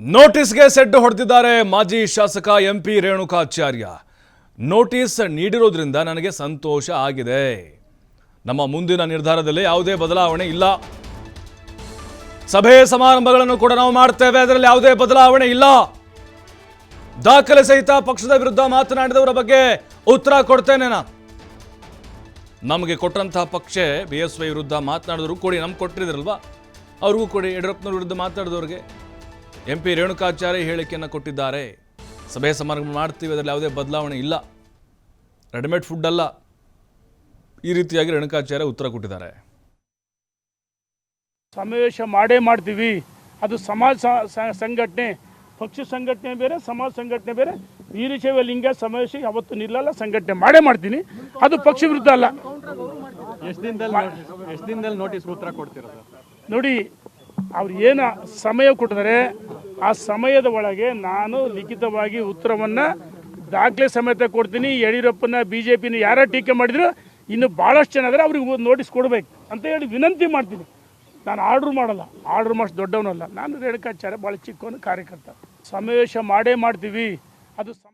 ನೋಟಿಸ್ಗೆ ಸೆಡ್ಡು ಹೊಡೆದಿದ್ದಾರೆ ಮಾಜಿ ಶಾಸಕ ಎಂಪಿ ರೇಣುಕಾಚಾರ್ಯ. ನೋಟಿಸ್ ನೀಡಿರೋದ್ರಿಂದ ನನಗೆ ಸಂತೋಷ ಆಗಿದೆ. ನಮ್ಮ ಮುಂದಿನ ನಿರ್ಧಾರದಲ್ಲಿ ಯಾವುದೇ ಬದಲಾವಣೆ ಇಲ್ಲ. ಸಭೆ ಸಮಾರಂಭಗಳನ್ನು ಕೂಡ ನಾವು ಮಾಡ್ತೇವೆ, ಅದರಲ್ಲಿ ಯಾವುದೇ ಬದಲಾವಣೆ ಇಲ್ಲ. ದಾಖಲೆ ಸಹಿತ ಪಕ್ಷದ ವಿರುದ್ಧ ಮಾತನಾಡಿದವರ ಬಗ್ಗೆ ಉತ್ತರ ಕೊಡ್ತೇನೆ. ನಮಗೆ ಕೊಟ್ಟಂತಹ ಪಕ್ಷ BSY ವಿರುದ್ಧ ಮಾತನಾಡಿದ್ರು ಕೊಡಿ, ನಮ್ಗೆ ಕೊಟ್ಟಿದ್ರಲ್ವಾ ಅವ್ರಿಗೂ ಕೊಡಿ. ಯಡಿಯೂರಪ್ಪನವ್ರ ವಿರುದ್ಧ ಮಾತನಾಡಿದವ್ರಿಗೆ ಎಂಪಿ ರೇಣುಕಾಚಾರ್ಯ ಹೇಳಿಕೆಯನ್ನು ಕೊಟ್ಟಿದ್ದಾರೆ. ಸಭೆ ಸಮಾರಂಭ ಮಾಡ್ತೀವಿ, ಅದರಲ್ಲಿ ಯಾವುದೇ ಬದಲಾವಣೆ ಇಲ್ಲ, ರೆಡಿಮೇಡ್ ಫುಡ್ ಅಲ್ಲ. ಈ ರೀತಿಯಾಗಿ ರೇಣುಕಾಚಾರ್ಯ ಉತ್ತರ ಕೊಟ್ಟಿದ್ದಾರೆ. ಸಮಾವೇಶ ಮಾಡೇ ಮಾಡ್ತೀವಿ. ಅದು ಸಮಾಜ ಸಂಘಟನೆ, ಪಕ್ಷ ಸಂಘಟನೆ ಬೇರೆ, ಸಮಾಜ ಸಂಘಟನೆ ಬೇರೆ. ವೀರಶೈವ ಲಿಂಗ ಸಮಾವೇಶ ಯಾವತ್ತೂ ನಿಲ್ಲಲ್ಲ, ಸಂಘಟನೆ ಮಾಡೇ ಮಾಡ್ತೀನಿ. ಅದು ಪಕ್ಷ ವಿರುದ್ಧ ಅಲ್ಲ. ಎಷ್ಟು ದಿನದಲ್ಲಿ ನೋಟಿಸ್ ಉತ್ತರ ಕೊಡ್ತಿರೋದು ನೋಡಿ, ಅವ್ರು ಏನು ಸಮಯ ಕೊಟ್ಟಿದ್ದಾರೆ ಆ ಸಮಯದ ಒಳಗೆ ನಾನು ಲಿಖಿತವಾಗಿ ಉತ್ತರವನ್ನು ದಾಖಲೆ ಸಮೇತ ಕೊಡ್ತೀನಿ. ಯಡಿಯೂರಪ್ಪನ BJPನ ಯಾರ ಟೀಕೆ ಮಾಡಿದ್ರು ಇನ್ನು ಭಾಳಷ್ಟು ಜನ ಆದರೆ ಅವ್ರಿಗೆ ನೋಟಿಸ್ ಕೊಡಬೇಕು ಅಂತ ಹೇಳಿ ವಿನಂತಿ ಮಾಡ್ತೀನಿ. ನಾನು ಆರ್ಡ್ರ್ ಮಾಡಲ್ಲ, ಆರ್ಡ್ರ್ ಮಾಡಿ ದೊಡ್ಡವನಲ್ಲ. ನಾನು ರೇಣುಕಾಚಾರ್ಯ ಭಾಳ ಚಿಕ್ಕವನು ಕಾರ್ಯಕರ್ತ. ಸಮಾವೇಶ ಮಾಡೇ ಮಾಡ್ತೀವಿ. ಅದು